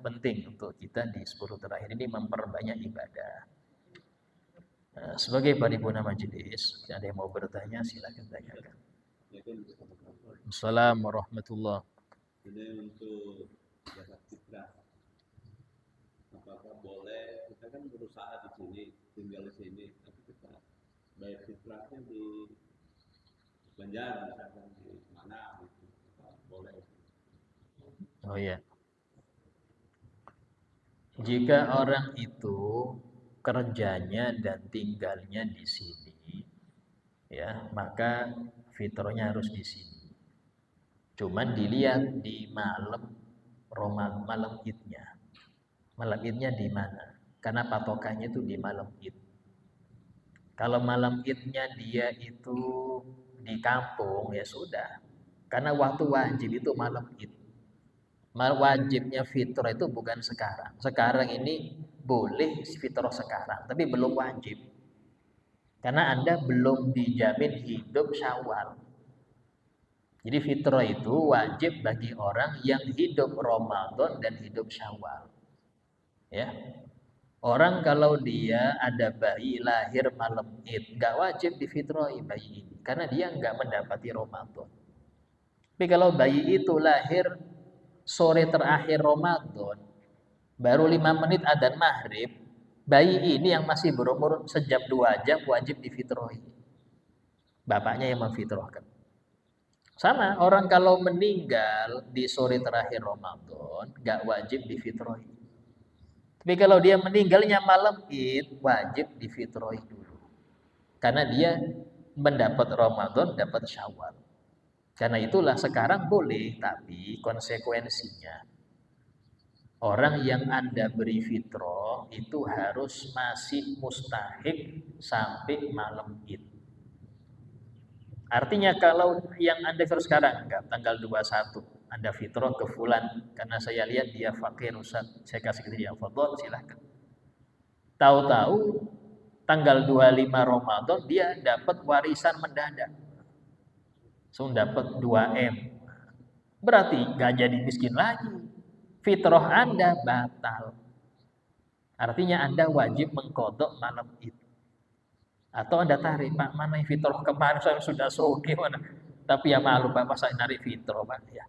S1: penting untuk kita di 10 terakhir ini memperbanyak ibadah. Nah, sebagai paripurna majelis, ada yang mau bertanya silakan tanyakan. Assalamualaikum warahmatullahi wabarakatuh.
S3: Ini untuk zakat fitrah. Apakah boleh kita kan berusaha di sini, tinggal di sini, tapi kita bayar fitrahnya di Banjar misalkan di mana gitu. Boleh.
S1: Oh ya. Jika orang itu kerjanya dan tinggalnya di sini, ya, maka fitrahnya harus di sini. Cuman dilihat di malam Idnya. Malam Idnya di mana? Karena patokannya itu di malam Id. Kalau malam Idnya dia itu di kampung, ya sudah. Karena waktu wajib itu malam Id. Wajibnya fitrah itu bukan sekarang. Sekarang ini boleh fitrah sekarang, tapi belum wajib. Karena Anda belum dijamin hidup Syawal. Jadi fitrah itu wajib bagi orang yang hidup Ramadan dan hidup Syawal. Ya. Orang kalau dia ada bayi lahir malam Id, nggak wajib difitrahi bayi ini, karena dia nggak mendapati Ramadan. Tapi kalau bayi itu lahir sore terakhir Ramadan, baru 5 menit adzan maghrib, bayi ini yang masih berumur sejam 2 jam wajib difitrahi. Bapaknya yang memfitrahkan. Sama, orang kalau meninggal di sore terakhir Ramadan, nggak wajib difitrahi. Tapi kalau dia meninggalnya malam Id, wajib difitrahi dulu. Karena dia mendapat Ramadan, dapat Syawal. Karena itulah sekarang boleh, tapi konsekuensinya orang yang Anda beri fitrah itu harus masih mustahik sampai malam Id. Artinya kalau yang Anda fitrah sekarang, enggak, tanggal 21, Anda fitrah ke fulan, karena saya lihat dia fakir Ustaz, saya kasih ke dia, fadhol silahkan. Tahu-tahu tanggal 25 Ramadan dia dapat warisan mendadak. So dapat 2M. Berarti nggak jadi miskin lagi. Fitrah Anda batal. Artinya Anda wajib mengkodok malam itu. Atau Anda tarik, Pak, mana yang fitrah kemarin saya sudah soge mana. Tapi ya malu Pak, masa narik fitrah Pak ya.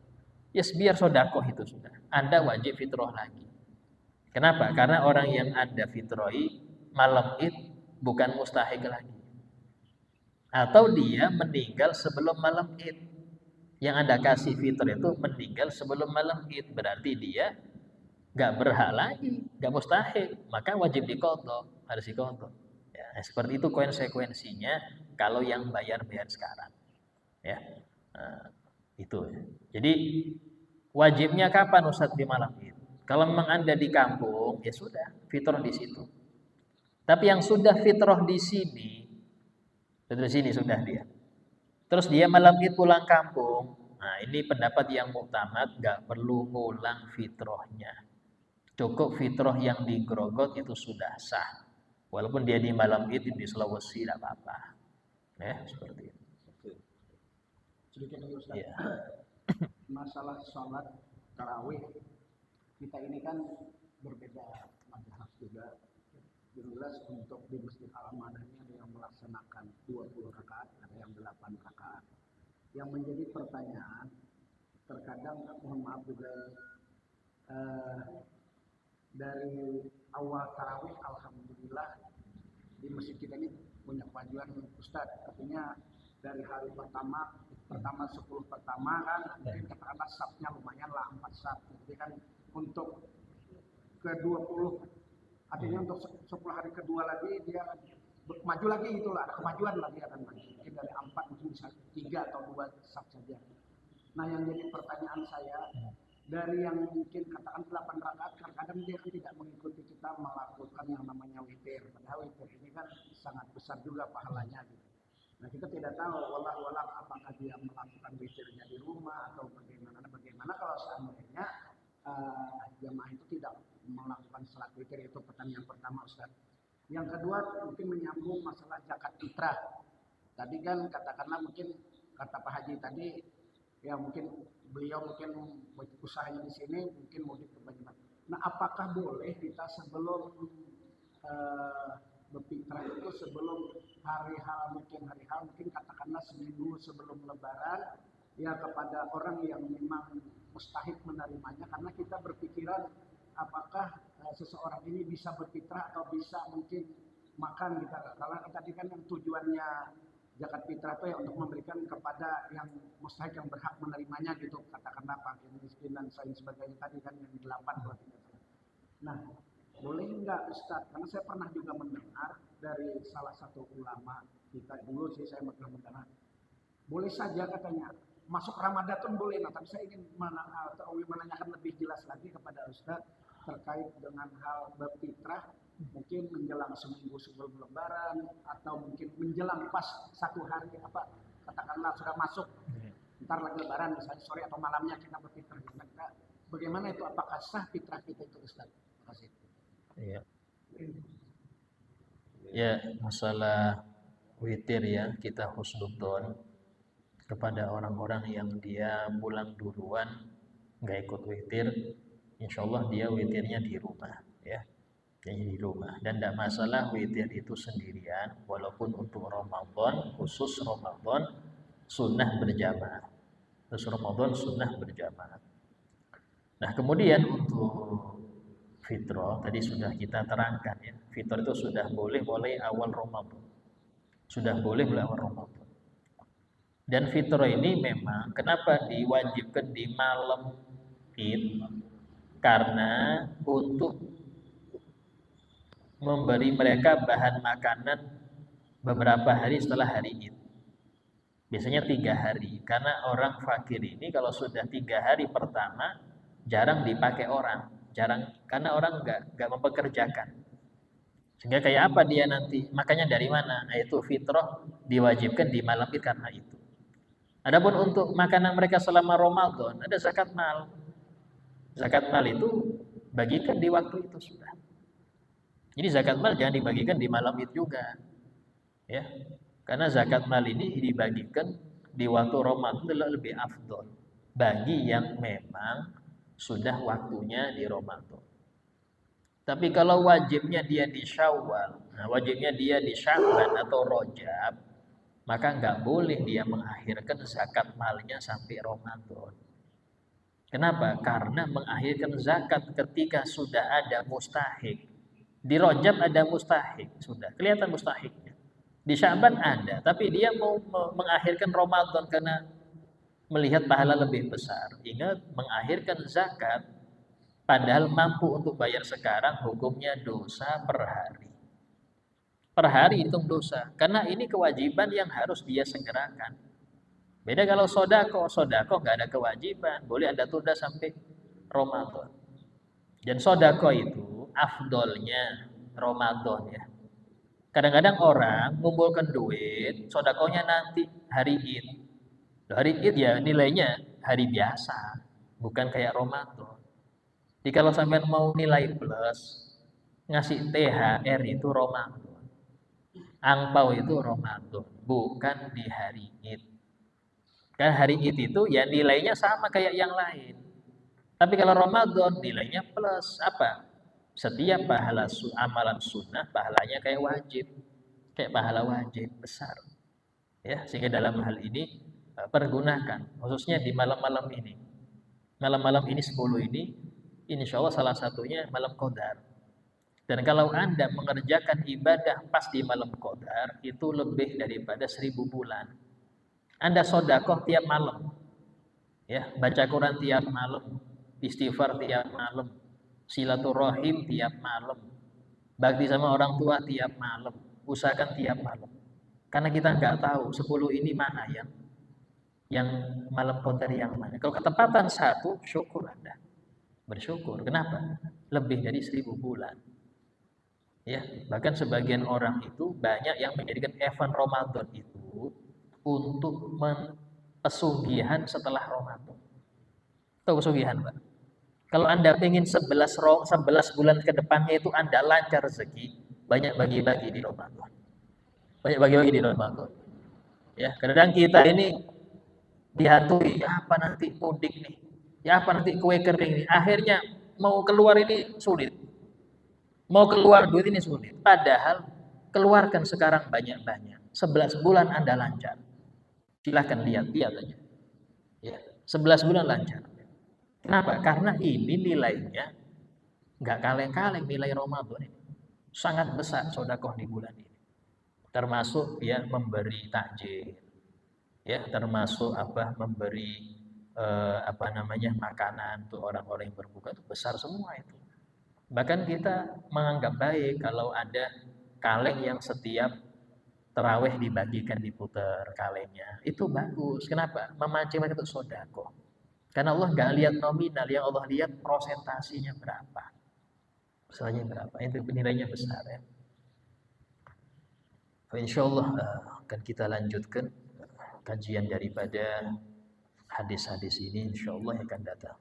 S1: Yes, biar sodakoh itu sudah. Anda wajib fitrah lagi. Kenapa? Karena orang yang Anda fitrahi malam Id bukan mustahik lagi. Atau dia meninggal sebelum malam Id. Yang Anda kasih fitrah itu meninggal sebelum malam Id. Berarti dia nggak berhak lagi, nggak mustahik. Maka wajib diqadha, harus diqadha. Ya, seperti itu konsekuensinya kalau yang bayar sekarang. Ya, nah, itu. Jadi wajibnya kapan Ustadz di malam Id? Kalau memang Anda di kampung, ya sudah, fitrah di situ. Tapi yang sudah fitrah di sini sudah dia. Terus dia malam Id pulang kampung. Nah, ini pendapat yang muktamad, nggak perlu ngulang fitrahnya. Cukup fitrah yang digrogot itu sudah sah. Walaupun dia di malam Id di Sulawesi tidak apa-apa. Ya, seperti itu.
S2: Sedikit lagi Ustaz.
S1: Ya.
S2: Masalah sholat tarawih kita ini kan berbeda mazhab juga. Yang jelas untuk di Masjid Al-Amanah ini ada yang melaksanakan 20 rakaat, ada yang 8 rakaat. Yang menjadi pertanyaan, terkadang mohon maaf juga dari awal tarawih alhamdulillah di masjid kita ini punya kemajuan Ustadz, artinya dari hari pertama 10 pertama kan mungkin katakanlah sapnya lumayan lah 4 sap, jadi kan untuk ke 20 artinya untuk 10 hari kedua lagi dia maju lagi, itulah ada kemajuan lagi akan maju, mungkin dari 4 mungkin bisa 3 atau 2 sap saja. Nah yang jadi pertanyaan saya, dari yang mungkin katakan 8 rakaat, kadang-kadang dia kan tidak mengikuti kita melakukan yang namanya witir. Padahal witir ini kan sangat besar juga pahalanya gitu. Nah kita tidak tahu wallahu alam apakah dia melakukan witirnya di rumah atau bagaimana kalau seandainya jamaah itu tidak melakukan salat witir. Itu pertanyaan pertama Ustaz. Yang kedua mungkin menyambung masalah zakat fitrah. Tadi kan katakanlah mungkin kata Pak Haji tadi, ya mungkin beliau mungkin usahanya di sini mungkin mudik ke Banyumas. Nah, apakah boleh kita sebelum berfitrah itu sebelum hari H mungkin katakanlah seminggu sebelum Lebaran ya kepada orang yang memang mustahik menerimanya, karena kita berpikiran apakah seseorang ini bisa berfitrah atau bisa mungkin makan kita. Karena tadi kan yang tujuannya zakat fitrah itu ya untuk memberikan kepada yang mustahik yang berhak menerimanya gitu, katakanlah fakir miskin dan lain sebagainya tadi kan yang 8 kalau tidak salah. Nah, boleh enggak Ustaz? Karena saya pernah juga mendengar dari salah satu ulama kita dulu sih, saya pernah mendengar boleh saja katanya masuk Ramadan pun boleh. Nah, tapi saya ingin menanyakan lebih jelas lagi kepada Ustaz terkait dengan hal berfitrah, mungkin menjelang seminggu sebelum Lebaran atau mungkin menjelang pas 1 hari katakanlah sudah masuk ntar lagi Lebaran misalnya sore atau malamnya kita berfitrah. Bagaimana itu, apakah sah fitrah kita itu Ustaz? Terima kasih.
S1: Iya. Ya, masalah witir ya, kita husnudzon kepada orang-orang yang dia pulang duluan nggak ikut witir, insya Allah dia witirnya di rumah ya, di rumah. Dan tidak masalah witir itu sendirian, walaupun untuk Ramadan, khusus Ramadan sunnah berjamaah, khusus Ramadan sunnah berjamaah. Nah kemudian untuk fitrah tadi sudah kita terangkan ya, fitrah itu sudah boleh mulai awal Ramadan, sudah boleh mulai awal Ramadan. Dan fitrah ini memang kenapa diwajibkan di malam Id? Karena untuk memberi mereka bahan makanan beberapa hari setelah hari Id. Biasanya 3 hari. Karena orang fakir ini kalau sudah 3 hari pertama jarang dipakai orang, jarang, karena orang nggak mempekerjakan. Sehingga kayak apa dia nanti? Makanya dari mana? Nah, itu fitrah diwajibkan di malam Id karena itu. Adapun untuk makanan mereka selama Ramadan ada zakat mal. Zakat mal itu bagikan di waktu itu sudah. Jadi zakat mal jangan dibagikan di malam Id juga. Ya. Karena zakat mal ini dibagikan di waktu Ramadan adalah lebih afdol bagi yang memang sudah waktunya di Ramadan. Tapi kalau wajibnya dia di Syawal, nah wajibnya dia di Sya'ban atau Rajab, maka nggak boleh dia mengakhirkan zakat malnya sampai Ramadan. Kenapa? Karena mengakhirkan zakat ketika sudah ada mustahik. Di Rajab ada mustahik, sudah kelihatan mustahiknya. Di Sya'ban ada, tapi dia mau mengakhirkan Ramadan karena melihat pahala lebih besar. Ingat, mengakhirkan zakat padahal mampu untuk bayar sekarang hukumnya dosa per hari. per hari hitung dosa. Karena ini kewajiban yang harus dia segerakan. Beda kalau sodako nggak ada kewajiban, boleh Anda tunda sampai Ramadan. Dan sodako itu afdolnya Ramadan ya. Kadang-kadang orang mengumpulkan duit, sodakonya nanti hari Id. Hari Id ya nilainya hari biasa, bukan kayak Ramadan. Jadi kalau sampai mau nilai plus, ngasih THR itu Ramadan. Angpau itu Ramadan, bukan di hari Id. Kan hari Id itu ya nilainya sama kayak yang lain. Tapi kalau Ramadan nilainya plus apa? Setiap amalan sunnah pahalanya kayak wajib, kayak pahala wajib besar. Ya, sehingga dalam hal ini pergunakan, khususnya di malam-malam ini. Malam-malam ini 10 ini, insya Allah salah satunya malam Qadar. Dan kalau Anda mengerjakan ibadah pas di malam Qadar, itu lebih daripada 1000 bulan. Anda sodakoh tiap malam, ya, baca Quran tiap malam, istighfar tiap malam, silaturahim tiap malam, bakti sama orang tua tiap malam, usahakan tiap malam. Karena kita nggak tahu 10 ini mana yang malam Qadar yang mana. Kalau ketepatan satu, syukur Anda. Bersyukur. Kenapa? Lebih dari 1000 bulan. Ya, bahkan sebagian orang itu banyak yang menjadikan event Ramadan itu untuk pesugihan setelah Ramadan. Tahu pesugihan, Pak? Kalau Anda ingin 11 bulan ke depannya itu Anda lancar rezeki, banyak bagi-bagi di Ramadan. Banyak bagi-bagi di Ramadan. Ya, kadang kita ini dihantui, ya apa nanti mudik nih, ya apa nanti kue kering nih. Akhirnya mau keluar ini sulit. Mau keluar duit ini sulit. Padahal keluarkan sekarang banyak-banyak. 11 bulan Anda lancar. Silahkan lihat aja. Ya, 11 bulan lancar. Kenapa? Karena ini nilainya nggak kaleng-kaleng nilai Ramadan ini. Sangat besar sedekah di bulan ini. Termasuk ya memberi takjil. Ya, termasuk memberi makanan untuk orang-orang yang berbuka, itu besar semua itu. Bahkan kita menganggap baik kalau ada kaleng yang setiap terawih dibagikan, diputar kalengnya. Itu bagus. Kenapa? Memancing mereka untuk sedekah. Karena Allah nggak lihat nominal, yang Allah lihat prosentasinya berapa. Misalnya berapa, itu nilainya besar ya. Insya Allah akan kita lanjutkan kajian daripada hadis-hadis ini insya Allah akan datang.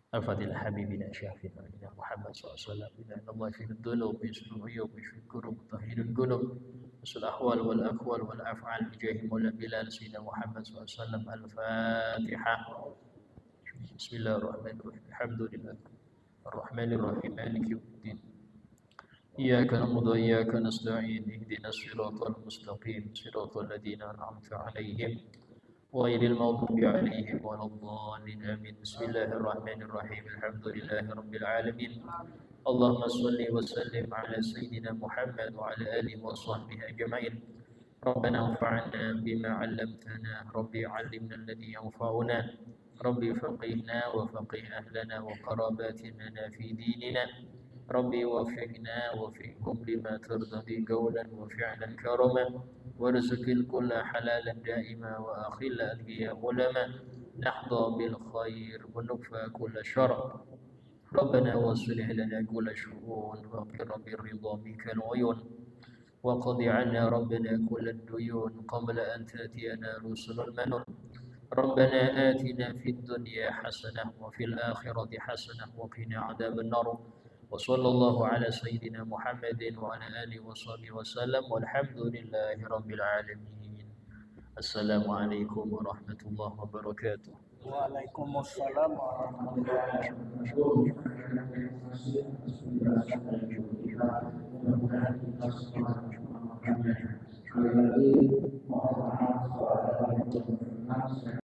S1: Al-Fatihah Habibina Syafi'ina Muhammad SAW Bina Allah fi dhulub Yusuf Uyub Yusuf Kurub Tahirul Gulub Usul Ahwal wal Akhwal wal Af'al Bijahim Mula Bilal Sayyidina Muhammad SAW Al-Fatihah Bismillahirrahmanirrahim Alhamdulillah Ar-Rahmanirrahim Maliki Yawmiddin Iyyaka na'budu wa iyyaka nasta'in Ihdinas siratal mustaqim Siratal ladzina an'amta 'alaihim غير المغضوب عليهم ولا الضالين آمين بسم الله الرحمن الرحيم الحمد لله رب العالمين اللهم صل وسلم على سيدنا محمد وعلى آله وصحبه أجمعين ربنا انفعنا بما علمتنا ربي علمنا الذي ينفعنا ربي فقهنا وفقه أهلنا وقراباتنا في ديننا ربي وفقنا وفقهم لما ترضى قولا وفعلا كرما وارزق الكل حلالا دائما وأخل أذكياء علما نحظى بالخير ونكفى كل شر ربنا واصلح لنا كل شؤون وقر بالرضا منك العيون وقض عنا ربنا كل الديون قبل أن تأتينا رسل المنون ربنا آتنا في الدنيا حسنة وفي الآخرة حسنة وقنا عذاب النار وصلى الله على سيدنا محمد وعلى آله وصحبه وسلم والحمد لله رب العالمين السلام عليكم ورحمة الله وبركاته
S2: وعليكم السلام ورحمة الله وبركاته.